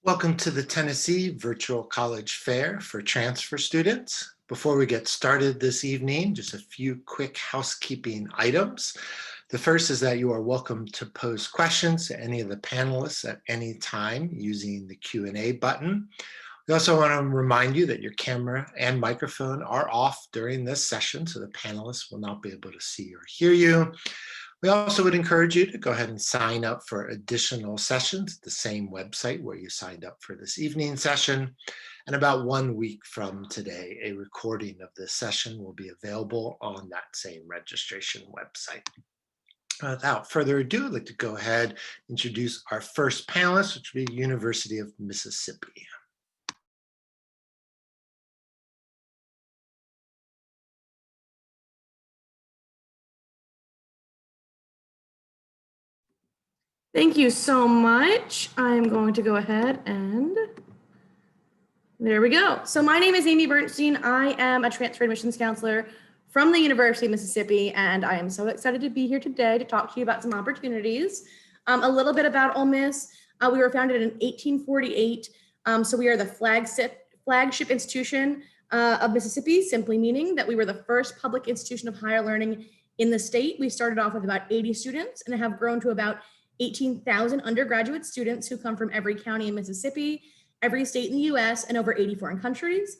Welcome to the Tennessee Virtual College Fair for transfer students. Before we get started this evening, just a few quick housekeeping items. The first is that you are welcome to pose questions to any of the panelists at any time using the Q&A button. We also want to remind you that your camera and microphone are off during this session, so the panelists will not be able to see or hear you. We also would encourage you to go ahead and sign up for additional sessions at the same website where you signed up for this evening session. And about 1 week from today, a recording of this session will be available on that same registration website. Without further ado, I'd like to go ahead and introduce our first panelist, which will be University of Mississippi. Thank you so much. I'm going to go ahead and there we go. So my name is Amy Bernstein. I am a transfer admissions counselor from the University of Mississippi, and I am so excited to be here today to talk to you about some opportunities. A little bit about Ole Miss. We were founded in 1848, so we are the flagship institution of Mississippi, simply meaning that we were the first public institution of higher learning in the state. We started off with about 80 students and have grown to about 18,000 undergraduate students who come from every county in Mississippi, every state in the US, and over 80 foreign countries.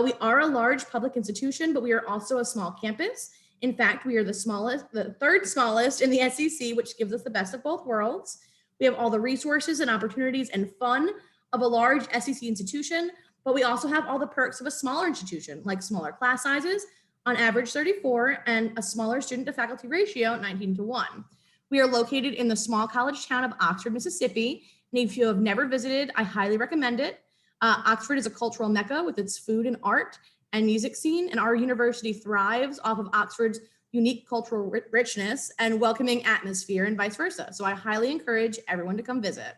We are a large public institution, but we are also a small campus. In fact, we are the third smallest in the SEC, which gives us the best of both worlds. We have all the resources and opportunities and fun of a large SEC institution, but we also have all the perks of a smaller institution, like smaller class sizes, on average 34, and a smaller student to faculty ratio, 19:1. We are located in the small college town of Oxford, Mississippi. And if you have never visited, I highly recommend it. Oxford is a cultural mecca with its food and art and music scene, and our university thrives off of Oxford's unique cultural richness and welcoming atmosphere and vice versa. So I highly encourage everyone to come visit.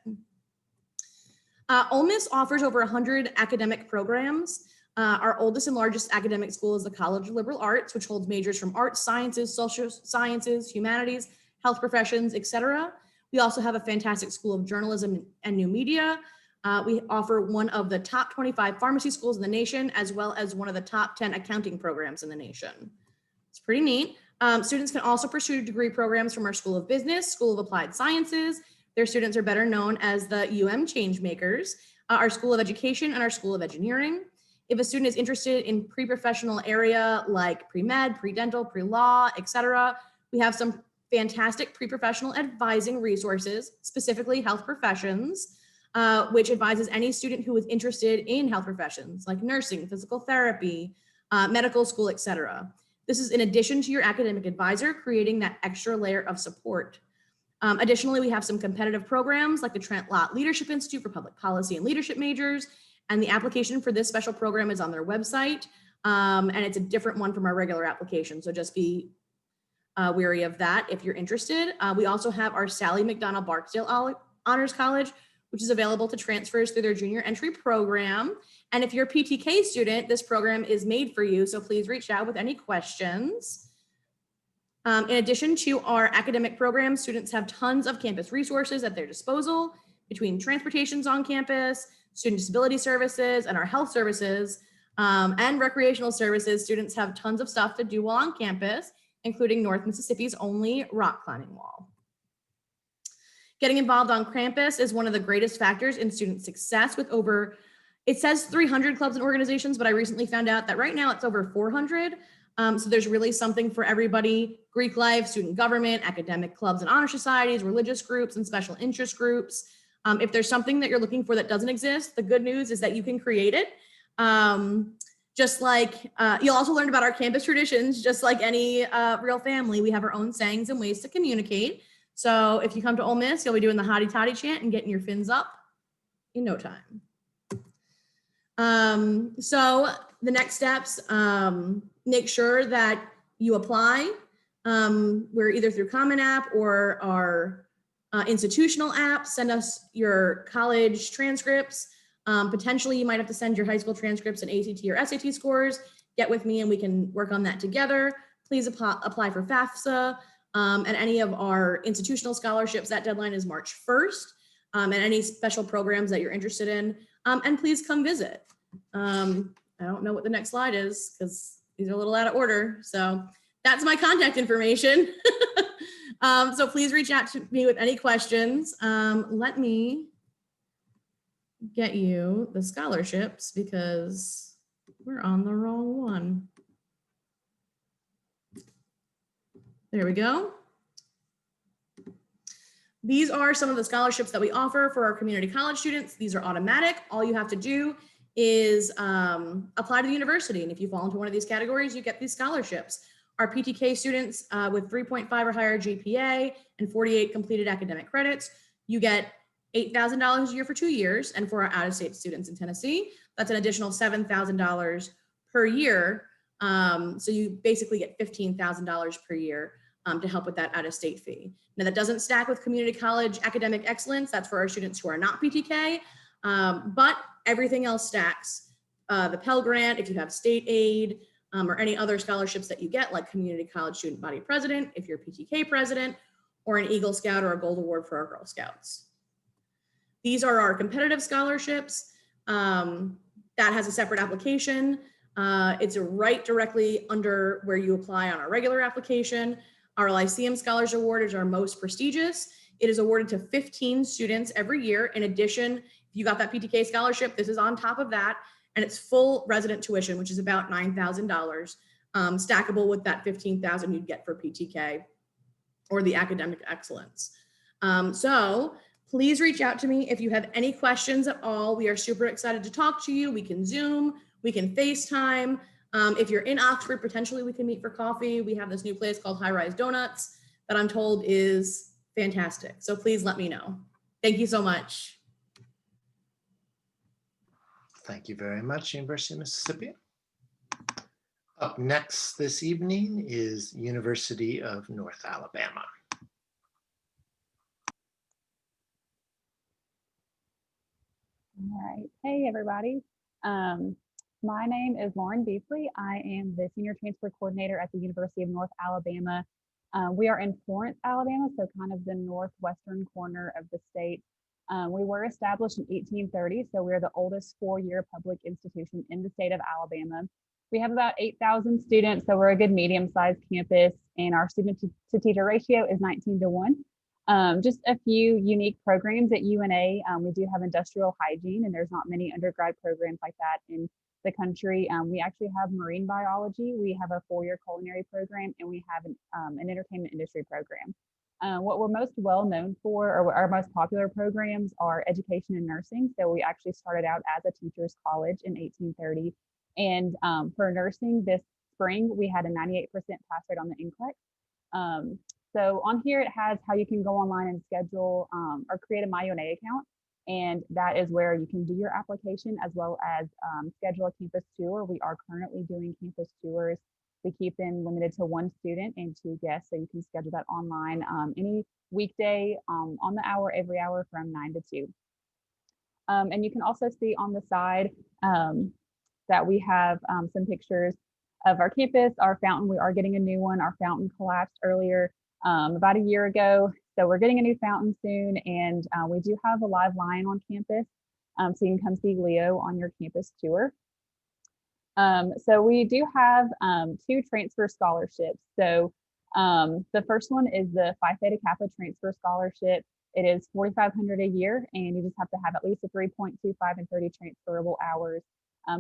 Ole Miss offers over 100 academic programs. Our oldest and largest academic school is the College of Liberal Arts, which holds majors from arts, sciences, social sciences, humanities, health professions, etc. We also have a fantastic school of journalism and new media. We offer one of the top 25 pharmacy schools in the nation, as well as one of the top 10 accounting programs in the nation. It's pretty neat. Students can also pursue degree programs from our School of Business, School of Applied Sciences. Their students are better known as the Changemakers, our School of Education, and our School of Engineering. If a student is interested in pre-professional area like pre-med, pre-dental, pre-law, etc., we have some fantastic pre-professional advising resources, specifically health professions, which advises any student who is interested in health professions like nursing, physical therapy, medical school, etc. This is in addition to your academic advisor, creating that extra layer of support. Additionally, we have some competitive programs like the Trent Lott Leadership Institute for Public Policy and Leadership majors, and the application for this special program is on their website, and it's a different one from our regular application, so just be wary of that if you're interested. We also have our Sally McDonald Barksdale Honors College, which is available to transfers through their junior entry program. And if you're a PTK student, this program is made for you, so please reach out with any questions. In addition to our academic programs, students have tons of campus resources at their disposal between transportations on campus, student disability services, and our health services, and recreational services. Students have tons of stuff to do while on campus, including North Mississippi's only rock climbing wall. Getting involved on campus is one of the greatest factors in student success with over, it says 300 clubs and organizations, but I recently found out that right now it's over 400. So there's really something for everybody: Greek life, student government, academic clubs and honor societies, religious groups, and special interest groups. If there's something that you're looking for that doesn't exist, the good news is that you can create it. Just like you'll also learn about our campus traditions, just like any real family, we have our own sayings and ways to communicate. So if you come to Ole Miss, you'll be doing the hotty toddy chant and getting your fins up in no time. So the next steps, make sure that you apply. We're either through Common App or our institutional app. Send us your college transcripts. Potentially, you might have to send your high school transcripts and ACT or SAT scores. Get with me and we can work on that together. Please apply for FAFSA and any of our institutional scholarships. That deadline is March 1st. and any special programs that you're interested in. And please come visit. I don't know what the next slide is because these are a little out of order. So that's my contact information. So please reach out to me with any questions. Let me get you the scholarships because we're on the wrong one. There we go. These are some of the scholarships that we offer for our community college students. These are automatic. All you have to do is apply to the university. And if you fall into one of these categories, you get these scholarships. Our PTK students with 3.5 or higher GPA and 48 completed academic credits, you get $8,000 a year for 2 years. And for our out-of-state students in Tennessee, that's an additional $7,000 per year. So you basically get $15,000 per year to help with that out-of-state fee. Now that doesn't stack with community college academic excellence. That's for our students who are not PTK, but everything else stacks. The Pell Grant, if you have state aid, or any other scholarships that you get, like Community College Student Body President, if you're PTK president, or an Eagle Scout or a Gold Award for our Girl Scouts. These are our competitive scholarships. That has a separate application. It's right directly under where you apply on a regular application. Our Lyceum Scholars Award is our most prestigious. It is awarded to 15 students every year. In addition, if you got that PTK scholarship, this is on top of that, and it's full resident tuition, which is about $9,000, stackable with that $15,000 you'd get for PTK or the academic excellence. So please reach out to me if you have any questions at all. We are super excited to talk to you. We can Zoom, we can FaceTime. If you're in Oxford, potentially we can meet for coffee. We have this new place called High Rise Donuts that I'm told is fantastic. So please let me know. Thank you so much. Thank you very much, University of Mississippi. Up next this evening is University of North Alabama. All right. Hey, everybody. My name is Lauren Beasley. I am the Senior Transfer Coordinator at the University of North Alabama. We are in Florence, Alabama, so kind of the northwestern corner of the state. We were established in 1830, so we're the oldest four-year public institution in the state of Alabama. We have about 8,000 students, so we're a good medium-sized campus, and our student-to-teacher ratio is 19:1. Just a few unique programs at UNA. We do have industrial hygiene, and there's not many undergrad programs like that in the country. We actually have marine biology. We have a four-year culinary program, and we have an entertainment industry program. What we're most well known for, or our most popular programs, are education and nursing. So we actually started out as a teacher's college in 1830. And for nursing this spring, we had a 98% pass rate on the NCLEX. So on here, it has how you can go online and schedule or create a MyUNA account. And that is where you can do your application as well as schedule a campus tour. We are currently doing campus tours. We keep them limited to one student and two guests, so you can schedule that online any weekday on the hour, every hour from 9 to 2. And you can also see on the side that we have some pictures of our campus, our fountain. We are getting a new one. Our fountain collapsed earlier about a year ago. So we're getting a new fountain soon, and we do have a live lion on campus. So you can come see Leo on your campus tour. So we do have two transfer scholarships. So the first one is the Phi Theta Kappa Transfer Scholarship. It is $4,500 a year, and you just have to have at least a 3.25 and 30 transferable hours.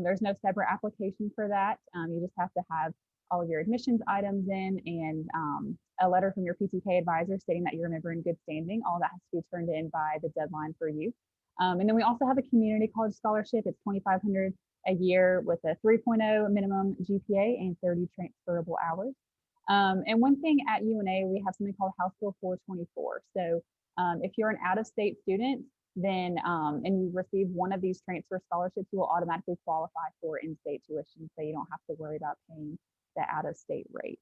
There's no separate application for that. You just have to have all of your admissions items in and a letter from your PTK advisor stating that you're a member in good standing. All that has to be turned in by the deadline for you. And then we also have a community college scholarship. It's $2,500 a year with a 3.0 minimum GPA and 30 transferable hours. And one thing at UNA, we have something called House Bill 424. So if you're an out-of-state student, then and you receive one of these transfer scholarships, you will automatically qualify for in-state tuition, so you don't have to worry about paying the out-of-state rate.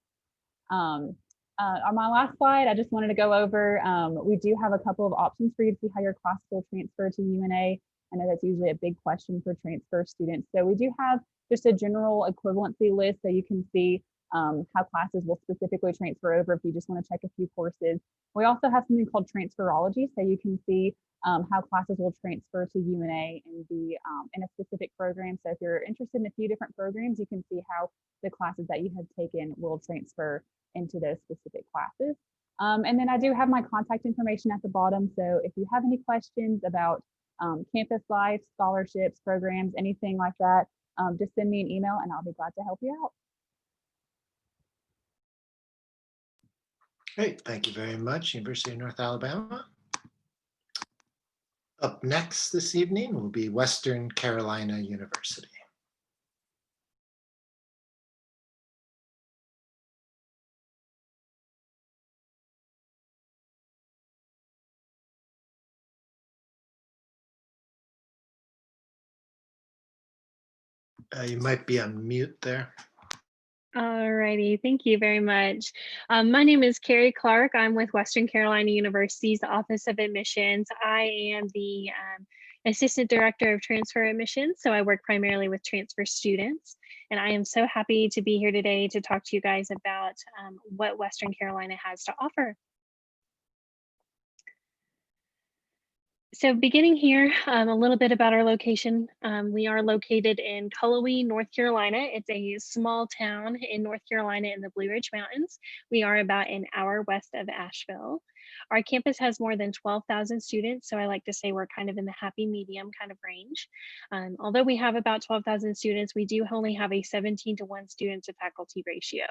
On my last slide, I just wanted to go over, we do have a couple of options for you to see how your class will transfer to UNA. I know that's usually a big question for transfer students. So we do have just a general equivalency list, so you can see how classes will specifically transfer over if you just want to check a few courses. We also have something called transferology, so you can see how classes will transfer to UNA and be in a specific program. So if you're interested in a few different programs, you can see how the classes that you have taken will transfer into those specific classes. And then I do have my contact information at the bottom. So if you have any questions about campus life, scholarships, programs, anything like that, just send me an email and I'll be glad to help you out. Great, thank you very much, University of North Alabama. Up next this evening will be Western Carolina University. You might be on mute there. Alrighty, thank you very much. My name is Carrie Clark. I'm with Western Carolina University's Office of Admissions. I am the Assistant Director of Transfer Admissions, so I work primarily with transfer students. And I am so happy to be here today to talk to you guys about what Western Carolina has to offer. So beginning here, a little bit about our location. We are located in Cullowhee, North Carolina. It's a small town in North Carolina in the Blue Ridge Mountains. We are about an hour west of Asheville. Our campus has more than 12,000 students, so I like to say we're kind of in the happy medium kind of range. Although we have about 12,000 students, we do only have a 17-to-1 student to faculty ratio.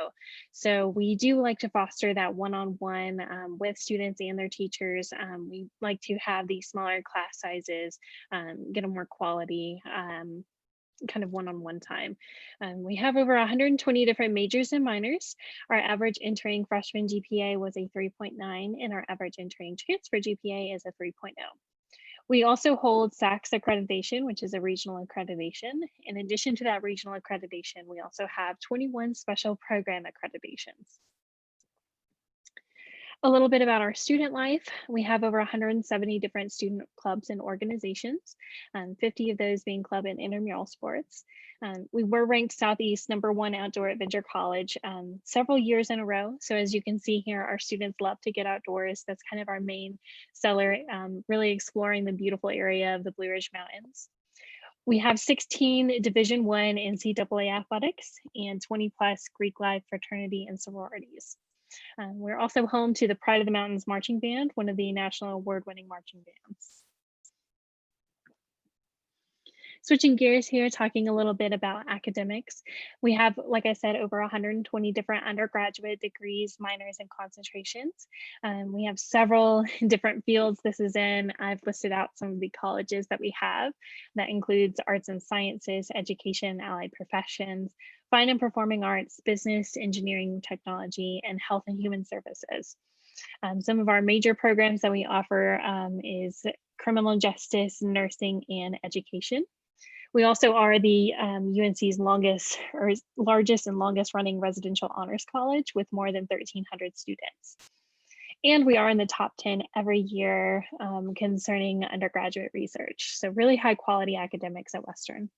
So we do like to foster that one-on-one with students and their teachers. We like to have these smaller class sizes, get a more quality kind of one-on-one time. We have over 120 different majors and minors. Our average entering freshman GPA was a 3.9 and our average entering transfer GPA is a 3.0. We also hold SACS accreditation, which is a regional accreditation. In addition to that regional accreditation, we also have 21 special program accreditations. A little bit about our student life. We have over 170 different student clubs and organizations, 50 of those being club and intramural sports. We were ranked Southeast #1 outdoor adventure college several years in a row. So as you can see here, our students love to get outdoors. That's kind of our main seller, really exploring the beautiful area of the Blue Ridge Mountains. We have 16 Division I NCAA athletics and 20+ Greek life fraternity and sororities. We're also home to the Pride of the Mountains Marching Band, one of the national award-winning marching bands. Switching gears here, talking a little bit about academics. We have, like I said, over 120 different undergraduate degrees, minors, and concentrations. We have several different fields this is in. I've listed out some of the colleges that we have. That includes arts and sciences, education, allied professions, fine and performing arts, business, engineering, technology, and health and human services. Some of our major programs that we offer is criminal justice, nursing, and education. We also are the UNC's largest and longest running residential honors college with more than 1,300 students. And we are in the top 10 every year concerning undergraduate research. So really high quality academics at Western.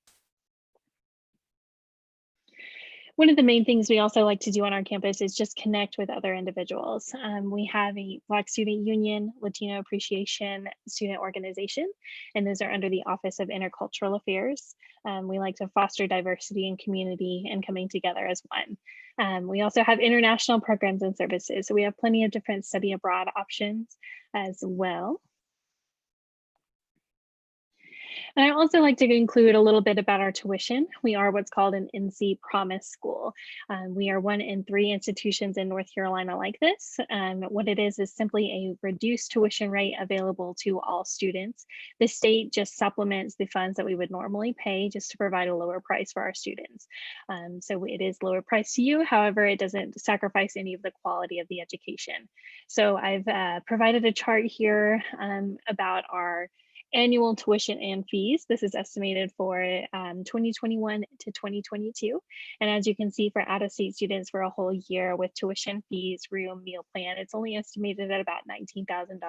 One of the main things we also like to do on our campus is just connect with other individuals. We have a Black Student Union, Latino Appreciation Student Organization, and those are under the Office of Intercultural Affairs. We like to foster diversity and community and coming together as one. We also have international programs and services, so we have plenty of different study abroad options as well. And I also like to include a little bit about our tuition. We are what's called an NC Promise School. We are one in 3 institutions in North Carolina like this. What it is simply a reduced tuition rate available to all students. The state just supplements the funds that we would normally pay just to provide a lower price for our students. So it is lower price to you, however, it doesn't sacrifice any of the quality of the education. So I've provided a chart here about our annual tuition and fees. This is estimated for 2021 to 2022. And as you can see, for out-of-state students for a whole year with tuition, fees, room, meal plan, it's only estimated at about $19,000,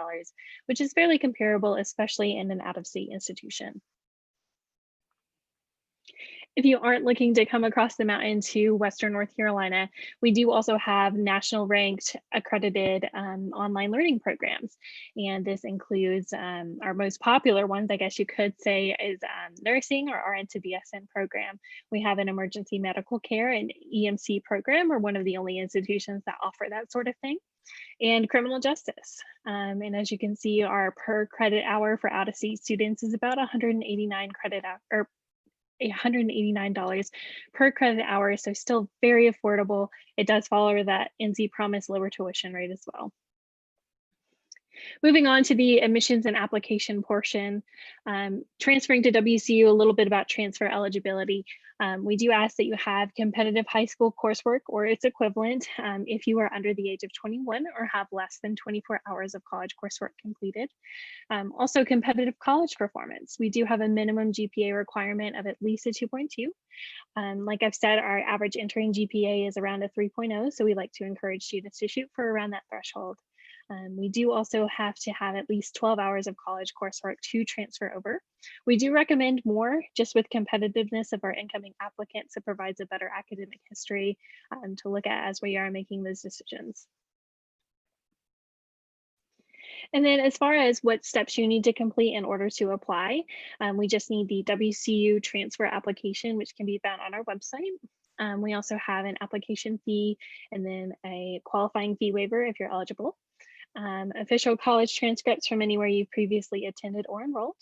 which is fairly comparable, especially in an out-of-state institution. If you aren't looking to come across the mountain to Western North Carolina, we do also have national ranked accredited online learning programs. And this includes our most popular ones, I guess you could say, is nursing or RN to BSN program. We have an emergency medical care and EMC program. We're one of the only institutions that offer that sort of thing. And criminal justice. And as you can see, our per credit hour for out-of-state students is about 189 credit hour, or $189 per credit hour, so still very affordable. It does follow that NC Promise lower tuition rate as well. Moving on to the admissions and application portion, transferring to WCU, a little bit about transfer eligibility. We do ask that you have competitive high school coursework or its equivalent if you are under the age of 21 or have less than 24 hours of college coursework completed. Also competitive college performance. We do have a minimum GPA requirement of at least a 2.2. Like I've said, our average entering GPA is around a 3.0, so we like to encourage students to shoot for around that threshold. We do also have to have at least 12 hours of college coursework to transfer over. We do recommend more just with competitiveness of our incoming applicants. It provides a better academic history to look at as we are making those decisions. And then as far as what steps you need to complete in order to apply, we just need the WCU transfer application, which can be found on our website. We also have an application fee and then a qualifying fee waiver if you're eligible. Official college transcripts from anywhere you've previously attended or enrolled,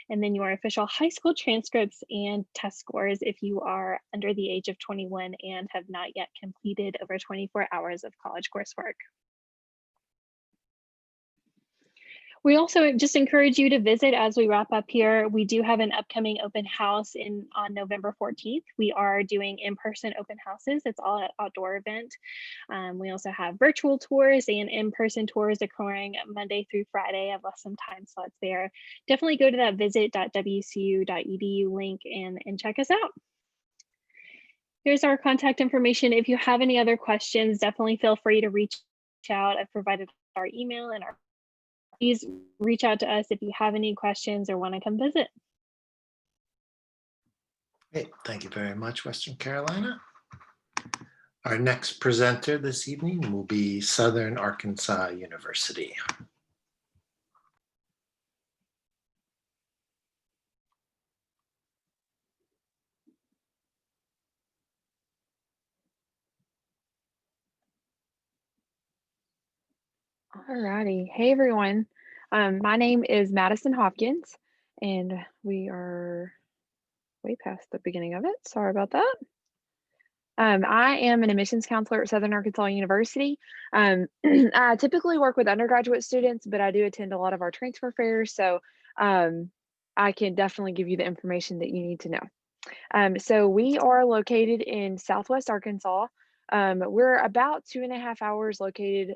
and then your official high school transcripts and test scores if you are under the age of 21 and have not yet completed over 24 hours of college coursework. We also just encourage you to visit as we wrap up here. We do have an upcoming open house on November 14th. We are doing in-person open houses. It's all an outdoor event. We also have virtual tours and in-person tours occurring Monday through Friday. I've left some time slots there. Definitely go to that visit.wcu.edu link and check us out. Here's our contact information. If you have any other questions, definitely feel free to reach out. I've provided our email and our please reach out to us if you have any questions or want to come visit. Great. Thank you very much, Western Carolina. Our next presenter this evening will be Southern Arkansas University. Alrighty. Hey, everyone. My name is Madison Hopkins, and we are way past the beginning of it. Sorry about that. I am an admissions counselor at Southern Arkansas University. I typically work with undergraduate students, but I do attend a lot of our transfer fairs, so I can definitely give you the information that you need to know. So we are located in Southwest Arkansas. We're about 2.5 hours located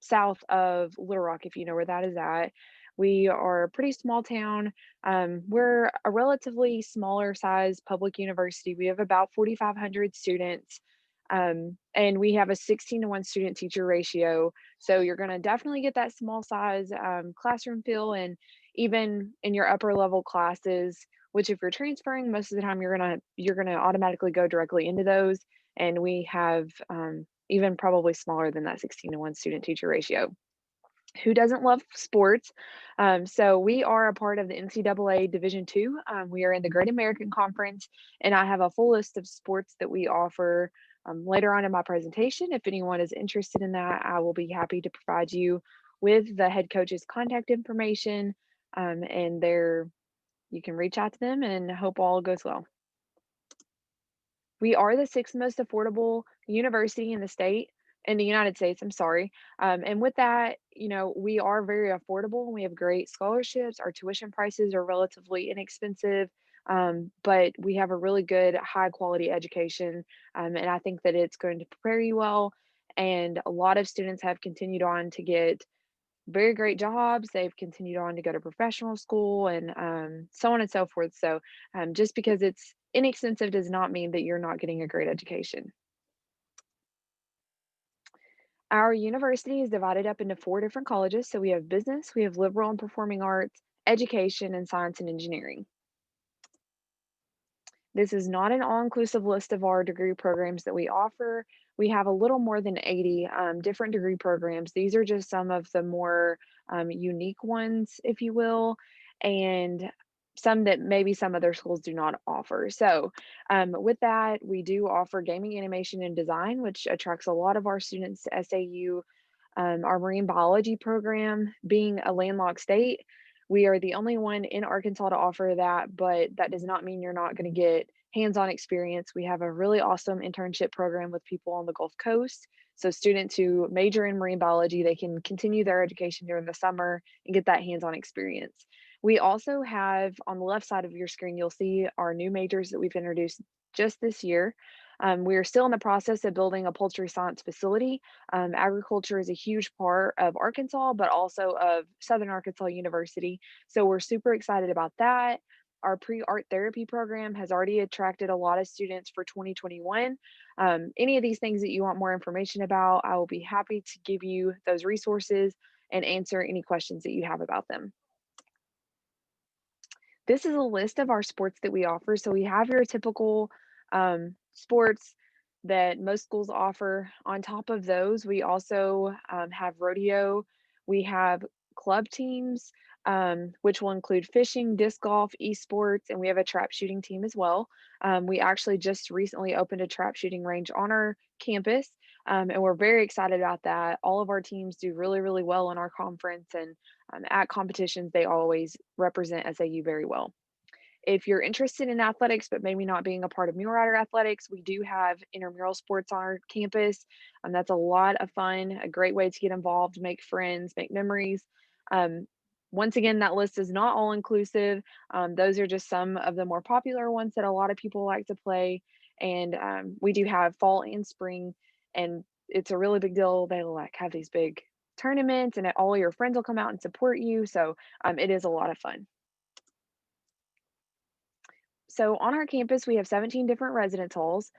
south of Little Rock, if you know where that is at. We are a pretty small town. We're a relatively smaller size public university. We have about 4,500 students, and we have a 16-to-1 student teacher ratio. So you're going to definitely get that small size classroom feel, and even in your upper level classes, which if you're transferring, most of the time you're gonna automatically go directly into those. And we have even probably smaller than that 16-to-1 student teacher ratio. Who doesn't love sports? So we are a part of the NCAA Division II. We are in the Great American Conference, and I have a full list of sports that we offer later on in my presentation. If anyone is interested in that, I will be happy to provide you with the head coach's contact information, and you can reach out to them and hope all goes well. We are the 6th most affordable university in the United States, I'm sorry. And with that, we are very affordable. We have great scholarships. Our tuition prices are relatively inexpensive, but we have a really good high quality education. And I think that it's going to prepare you well. And a lot of students have continued on to get very great jobs. They've continued on to go to professional school and so on and so forth. So just because it's inexpensive does not mean that you're not getting a great education. Our university is divided up into 4 different colleges. So we have business, we have liberal and performing arts, education, and science and engineering. This is not an all-inclusive list of our degree programs that we offer. We have a little more than 80 different degree programs. These are just some of the more unique ones, if you will, and some that maybe some other schools do not offer. So with that, we do offer gaming, animation, and design, which attracts a lot of our students to SAU. Our marine biology program, being a landlocked state, we are the only one in Arkansas to offer that, but that does not mean you're not going to get hands-on experience. We have a really awesome internship program with people on the Gulf Coast. So students who major in marine biology, they can continue their education during the summer and get that hands-on experience. We also have, on the left side of your screen, you'll see our new majors that we've introduced just this year. We are still in the process of building a poultry science facility. Agriculture is a huge part of Arkansas, but also of Southern Arkansas University. So we're super excited about that. Our pre-art therapy program has already attracted a lot of students for 2021. Any of these things that you want more information about, I will be happy to give you those resources and answer any questions that you have about them. This is a list of our sports that we offer. So we have your typical sports that most schools offer. On top of those, we also have rodeo. We have club teams, which will include fishing, disc golf, esports, and we have a trap shooting team as well. We actually just recently opened a trap shooting range on our campus, and we're very excited about that. All of our teams do really, really well in our conference, and at competitions, they always represent SAU very well. If you're interested in athletics, but maybe not being a part of Mule Rider Athletics, we do have intramural sports on our campus. That's a lot of fun, a great way to get involved, make friends, make memories. Once again, that list is not all inclusive. Those are just some of the more popular ones that a lot of people like to play. And we do have fall and spring, and it's a really big deal. They like have these big tournaments, and all your friends will come out and support you. So it is a lot of fun. So on our campus, we have 17 different residence halls.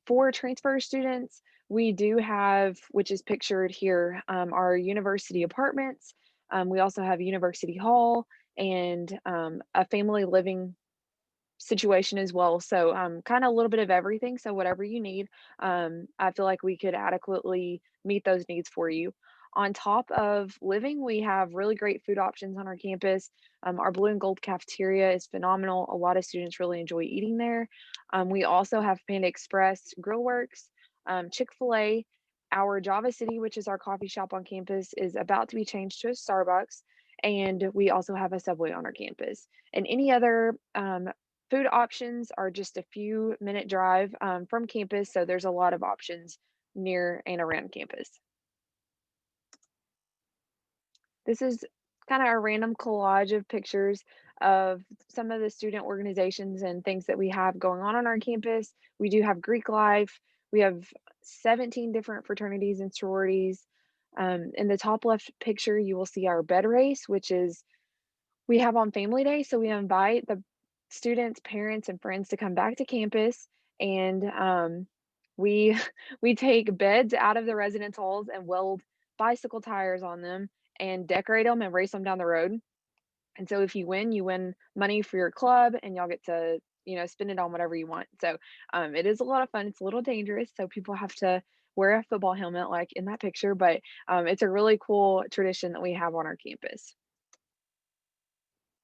For transfer students, we do have, which is pictured here, our university apartments. We also have University Hall and a family living situation as well. So kind of a little bit of everything. So whatever you need, I feel like we could adequately meet those needs for you. On top of living, we have really great food options on our campus. Our blue and gold cafeteria is phenomenal. A lot of students really enjoy eating there. We also have Panda Express, Grillworks, Chick-fil-A. Our Java City, which is our coffee shop on campus, is about to be changed to a Starbucks. And we also have a Subway on our campus. And any other food options are just a few minute drive from campus. So there's a lot of options near and around campus. This is kind of a random collage of pictures of some of the student organizations and things that we have going on our campus. We do have Greek life. We have 17 different fraternities and sororities. In the top left picture, you will see our bed race, which is we have on Family Day. So we invite the students, parents, and friends to come back to campus, and we take beds out of the residence halls and weld bicycle tires on them and decorate them and race them down the road. And so if you win money for your club, and y'all get to spend it on whatever you want. So it is a lot of fun. It's a little dangerous, so people have to wear a football helmet like in that picture, but it's a really cool tradition that we have on our campus.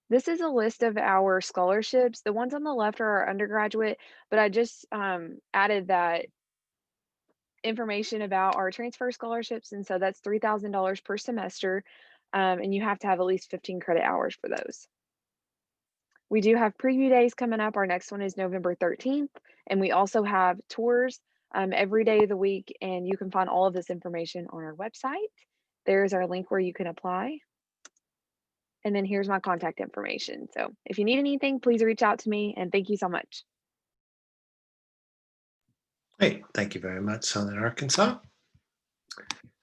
This is a list of our scholarships. The ones on the left are our undergraduate, but I just added that information about our transfer scholarships. And so that's $3,000 per semester. And you have to have at least 15 credit hours for those. We do have preview days coming up. Our next one is November 13th. And we also have tours every day of the week. And you can find all of this information on our website. There's our link where you can apply. And then here's my contact information. So if you need anything, please reach out to me, and thank you so much. Great, thank you very much, Southern Arkansas.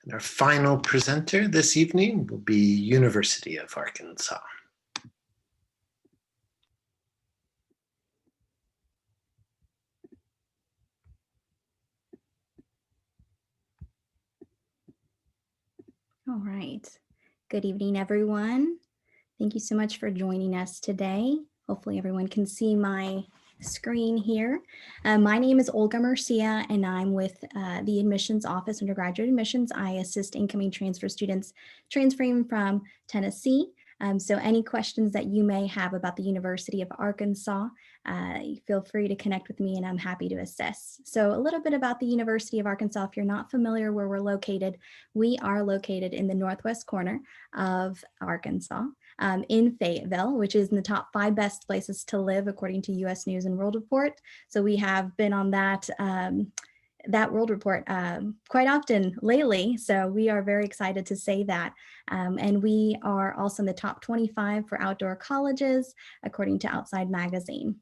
And our final presenter this evening will be University of Arkansas. All right. Good evening, everyone. Thank you so much for joining us today. Hopefully everyone can see my screen here. My name is Olga Mercia, and I'm with the admissions office, undergraduate admissions. I assist incoming transfer students transferring from Tennessee. So any questions that you may have about the University of Arkansas, feel free to connect with me and I'm happy to assist. So a little bit about the University of Arkansas. If you're not familiar where we're located, we are located in the northwest corner of Arkansas. In Fayetteville, which is in the top 5 best places to live according to US News and World Report. So we have been on that World Report quite often lately. So we are very excited to say that. And we are also in the top 25 for outdoor colleges, according to Outside Magazine.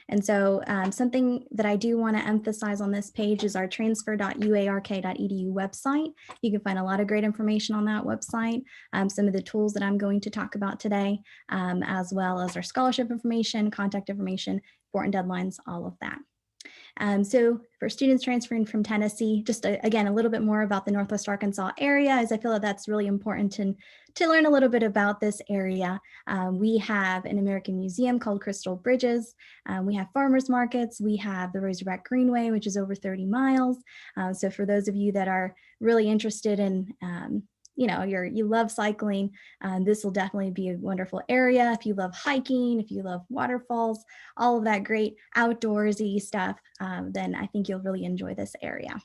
And so something that I do want to emphasize on this page is our transfer.uark.edu website. You can find a lot of great information on that website, some of the tools that I'm going to talk about today, as well as our scholarship information, contact information, important deadlines, all of that. So for students transferring from Tennessee, just again, a little bit more about the Northwest Arkansas area, as I feel that that's really important to learn a little bit about this area. We have an American museum called Crystal Bridges. We have farmers markets. We have the Razorback Greenway, which is over 30 miles. So for those of you that are really interested in you love cycling, this will definitely be a wonderful area. If you love hiking, if you love waterfalls, all of that great outdoorsy stuff, then I think you'll really enjoy this area.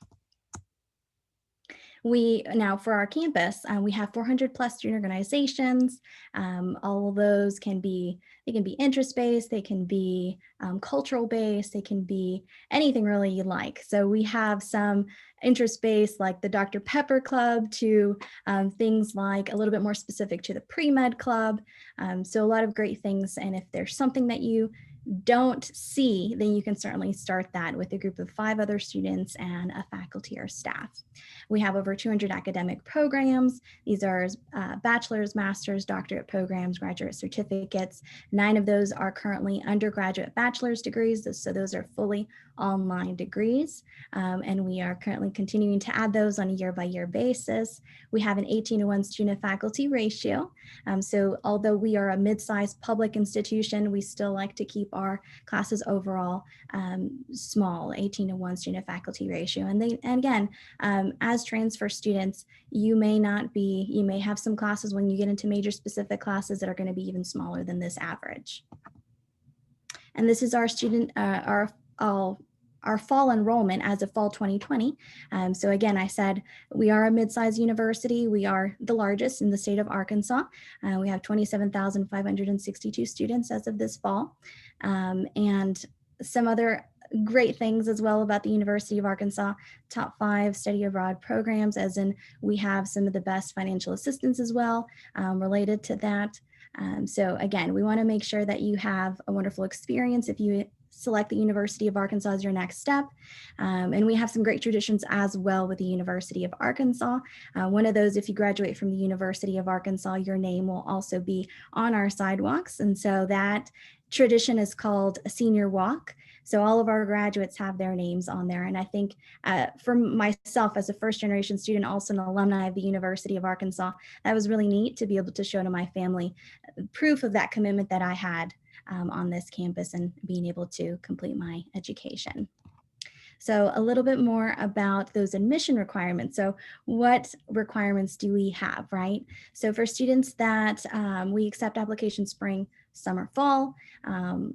Now for our campus, we have 400 plus student organizations. All of those can be interest-based, they can be cultural-based, they can be anything really you like. So we have some interest-based like the Dr. Pepper Club to things like a little bit more specific to the Pre-Med Club. So a lot of great things. And if there's something that you don't see, then you can certainly start that with a group of 5 other students and a faculty or staff. We have over 200 academic programs. These are bachelor's, master's, doctorate programs, graduate certificates. 9 of those are currently undergraduate bachelor's degrees. So those are fully online degrees. And we are currently continuing to add those on a year-by-year basis. We have an 18:1 student faculty ratio. So although we are a mid-sized public institution, we still like to keep our classes overall small, 18:1 student faculty ratio. And again, as transfer students, you may have some classes when you get into major specific classes that are going to be even smaller than this average. And this is our our fall enrollment as of fall 2020. So again, I said we are a mid-sized university. We are the largest in the state of Arkansas. We have 27,562 students as of this fall. And some other great things as well about the University of Arkansas, top 5 study abroad programs, as in we have some of the best financial assistance as well related to that. So again, we want to make sure that you have a wonderful experience if you select the University of Arkansas as your next step. And we have some great traditions as well with the University of Arkansas. One of those, if you graduate from the University of Arkansas, your name will also be on our sidewalks. And so that tradition is called a senior walk. So all of our graduates have their names on there. And I think for myself as a first generation student, also an alumni of the University of Arkansas, that was really neat to be able to show to my family proof of that commitment that I had on this campus and being able to complete my education. So a little bit more about those admission requirements. So what requirements do we have, right? So for students that we accept applications spring, summer, fall.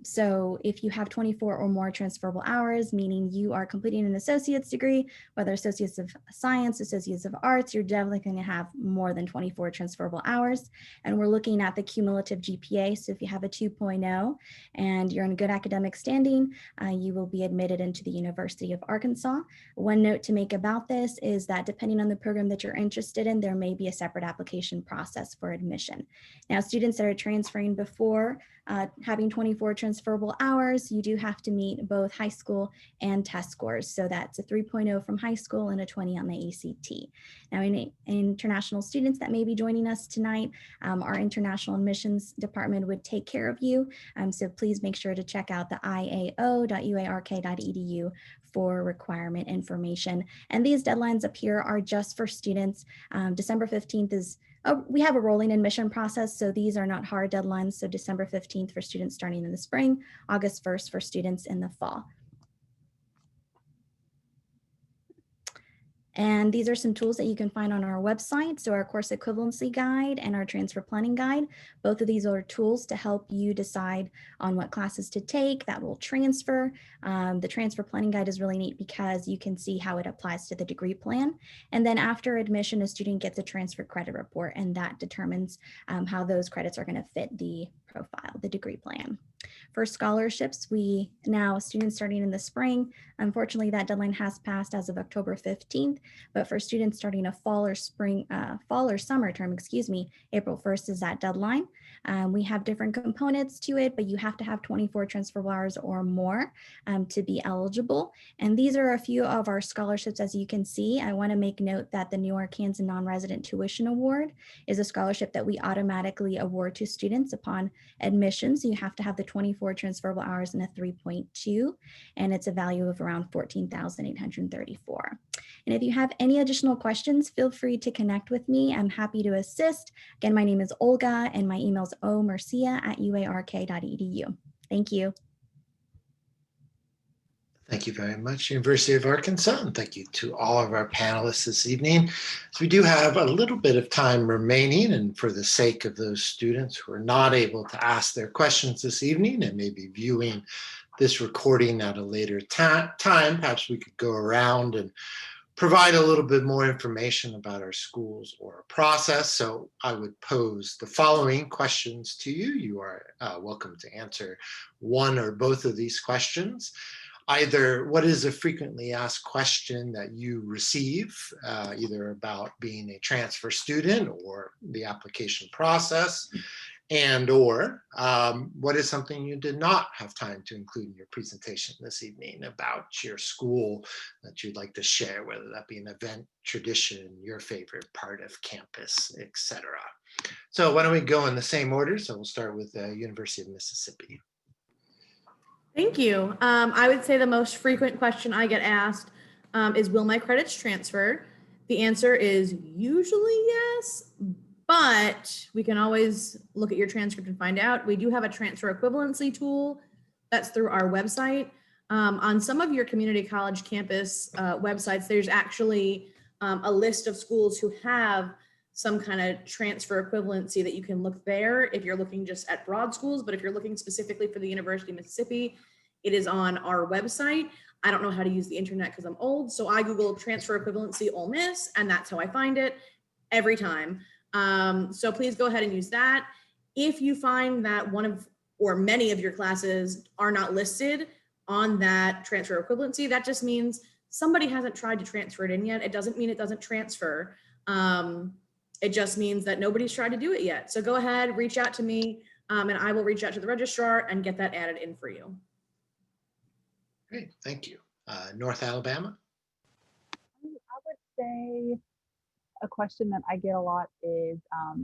So if you have 24 or more transferable hours, meaning you are completing an associate's degree, whether associates of science, associates of arts, you're definitely going to have more than 24 transferable hours. And we're looking at the cumulative GPA. So if you have a 2.0 and you're in good academic standing, you will be admitted into the University of Arkansas. One note to make about this is that depending on the program that you're interested in, there may be a separate application process for admission. Now, students that are transferring before having 24 transferable hours, you do have to meet both high school and test scores. So that's a 3.0 from high school and a 20 on the ACT. Now, international students that may be joining us tonight, our international admissions department would take care of you. So please make sure to check out the iao.uark.edu for requirement information. And these deadlines up here are just for students. December 15th is we have a rolling admission process, so these are not hard deadlines. So December 15th for students starting in the spring, August 1st for students in the fall. And these are some tools that you can find on our website. So our course equivalency guide and our transfer planning guide. Both of these are tools to help you decide on what classes to take that will transfer. The transfer planning guide is really neat because you can see how it applies to the degree plan. And then after admission, a student gets a transfer credit report, and that determines how those credits are going to fit the profile, the degree plan. For scholarships, students starting in the spring, unfortunately that deadline has passed as of October 15th, but for students starting a fall or summer term, April 1st is that deadline. We have different components to it, but you have to have 24 transferable hours or more to be eligible. And these are a few of our scholarships. As you can see, I want to make note that the New Arkansas Non-Resident Tuition Award is a scholarship that we automatically award to students upon admission. So you have to have the 24 transferable hours and a 3.2, and it's a value of around $14,834. And if you have any additional questions, feel free to connect with me. I'm happy to assist. Again, my name is Olga, and my email is omercia@uark.edu. Thank you. Thank you very much, University of Arkansas, and thank you to all of our panelists this evening. So we do have a little bit of time remaining, and for the sake of those students who are not able to ask their questions this evening and may be viewing this recording at a later time, perhaps we could go around and provide a little bit more information about our schools or process. So I would pose the following questions to you. You are welcome to answer one or both of these questions. Either what is a frequently asked question that you receive, either about being a transfer student or the application process, and or what is something you did not have time to include in your presentation this evening about your school that you'd like to share, whether that be an event, tradition, your favorite part of campus, etc. So why don't we go in the same order? So we'll start with the University of Mississippi. Thank you. I would say the most frequent question I get asked is, will my credits transfer? The answer is usually yes, but we can always look at your transcript and find out. We do have a transfer equivalency tool that's through our website. On some of your community college campus websites, there's actually a list of schools who have some kind of transfer equivalency that you can look there if you're looking just at broad schools. But if you're looking specifically for the University of Mississippi, it is on our website. I don't know how to use the internet because I'm old, so I Google transfer equivalency Ole Miss, and that's how I find it every time. So please go ahead and use that. If you find that one of or many of your classes are not listed on that transfer equivalency, that just means somebody hasn't tried to transfer it in yet. It doesn't mean it doesn't transfer. It just means that nobody's tried to do it yet. So go ahead, reach out to me, and I will reach out to the registrar and get that added in for you. Great, thank you. North Alabama. I would say a question that I get a lot is,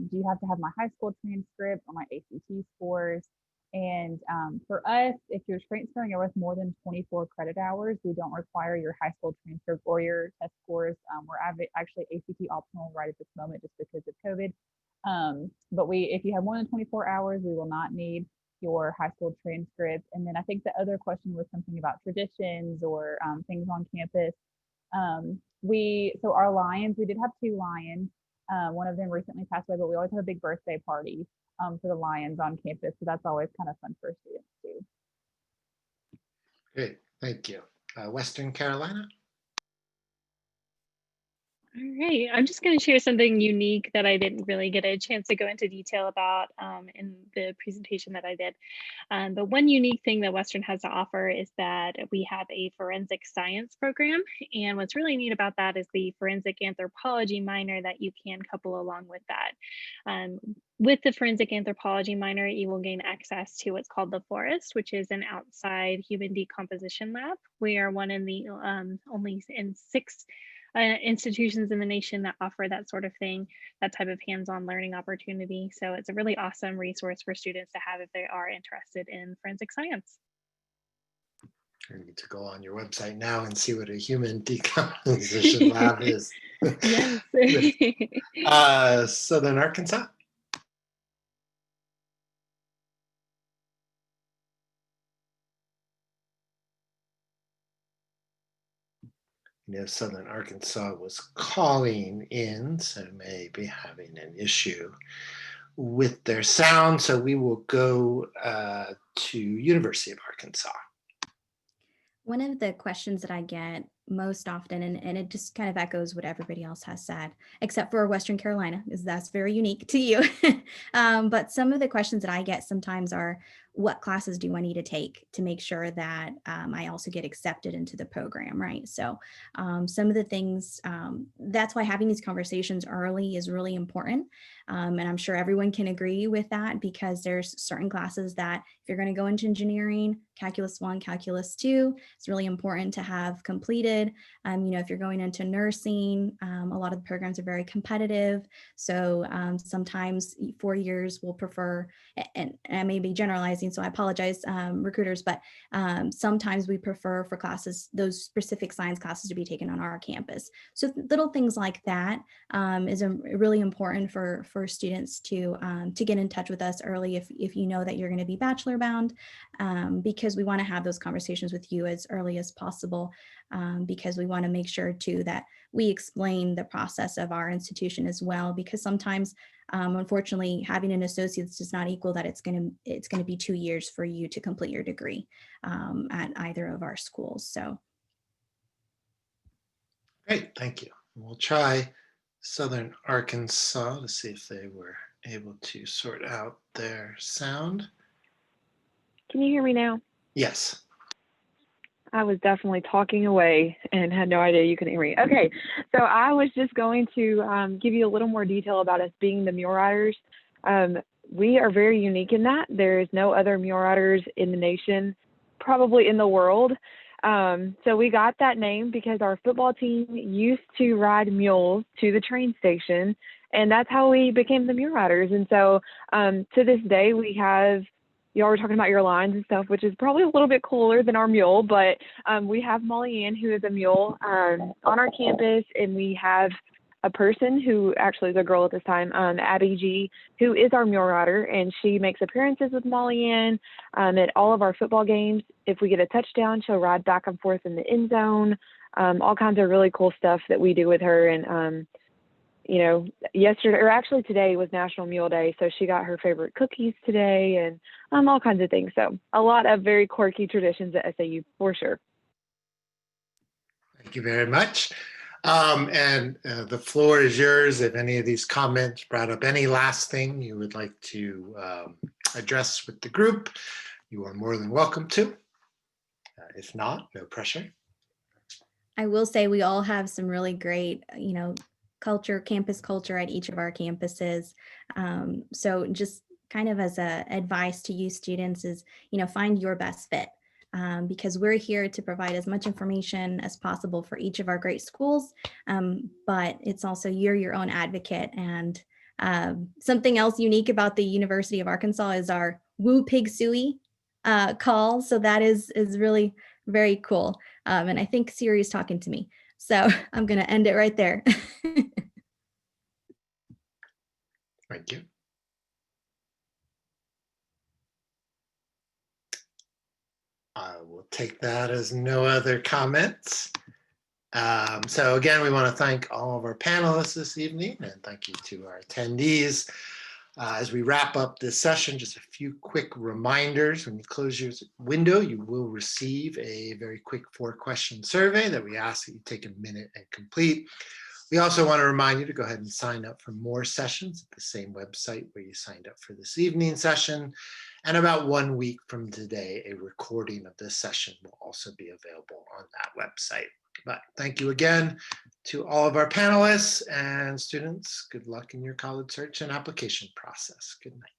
do you have to have my high school transcript or my ACT scores? And for us, if you're transferring with more than 24 credit hours, we don't require your high school transcript or your test scores. We're actually ACT optional right at this moment just because of COVID. But if you have more than 24 hours, we will not need your high school transcript. And then I think the other question was something about traditions or things on campus. So our Lions, we did have 2 Lions. One of them recently passed away, but we always have a big birthday party for the Lions on campus. So that's always kind of fun for students too. Great, thank you. Western Carolina. All right, I'm just going to share something unique that I didn't really get a chance to go into detail about in the presentation that I did. But one unique thing that Western has to offer is that we have a forensic science program. And what's really neat about that is the forensic anthropology minor that you can couple along with that. With the forensic anthropology minor, you will gain access to what's called the Forest, which is an outside human decomposition lab. We are one in the only in 6 institutions in the nation that offer that sort of thing, that type of hands-on learning opportunity. So it's a really awesome resource for students to have if they are interested in forensic science. I need to go on your website now and see what a human decomposition lab is. Yes. Southern Arkansas. Southern Arkansas was calling in, so may be having an issue with their sound. So we will go to University of Arkansas. One of the questions that I get most often, and it just kind of echoes what everybody else has said, except for Western Carolina, is that's very unique to you. But some of the questions that I get sometimes are, what classes do I need to take to make sure that I also get accepted into the program, right? So some of the things, that's why having these conversations early is really important. And I'm sure everyone can agree with that, because there's certain classes that if you're going to go into engineering, Calculus 1, Calculus 2, it's really important to have completed. If you're going into nursing, a lot of the programs are very competitive. So sometimes 4 years will prefer, and I may be generalizing, so I apologize, recruiters, but sometimes we prefer for classes, those specific science classes, to be taken on our campus. So little things like that is really important for students to get in touch with us early if you know that you're going to be bachelor bound, because we want to have those conversations with you as early as possible, because we want to make sure too that we explain the process of our institution as well, because sometimes unfortunately having an associate's does not equal that it's going to be 2 years for you to complete your degree at either of our schools. So Great, thank you. We'll try Southern Arkansas to see if they were able to sort out their sound. Can you hear me now? Yes. I was definitely talking away and had no idea you couldn't hear me. Okay, so I was just going to give you a little more detail about us being the mule riders. We are very unique in that there's no other mule riders in the nation, probably in the world. So we got that name because our football team used to ride mules to the train station, and that's how we became the mule riders. And so to this day, we have, y'all were talking about your lines and stuff, which is probably a little bit cooler than our mule, but we have Molly Ann, who is a mule on our campus, and we have a person who actually is a girl at this time, Abby G, who is our mule rider, and she makes appearances with Molly Ann at all of our football games. If we get a touchdown, she'll ride back and forth in the end zone, all kinds of really cool stuff that we do with her. And yesterday, or actually today, was National Mule Day, so she got her favorite cookies today, and all kinds of things. So a lot of very quirky traditions at SAU for sure. Thank you very much. And the floor is yours. If any of these comments brought up any last thing you would like to address with the group, you are more than welcome to. If not, no pressure. I will say we all have some really great, campus culture at each of our campuses. So just kind of as a advice to you students is, find your best fit, because we're here to provide as much information as possible for each of our great schools. But it's also you're your own advocate. And something else unique about the University of Arkansas is our Woo Pig Suey call. So that is really very cool. And I think Siri's talking to me. So I'm going to end it right there. Thank you. I will take that as no other comments. So again, we want to thank all of our panelists this evening, and thank you to our attendees. As we wrap up this session, just a few quick reminders. When you close your window, you will receive a very quick 4-question survey that we ask that you take a minute and complete. We also want to remind you to go ahead and sign up for more sessions at the same website where you signed up for this evening session. And about 1 week from today, a recording of this session will also be available on that website. But thank you again to all of our panelists and students. Good luck in your college search and application process. Good night.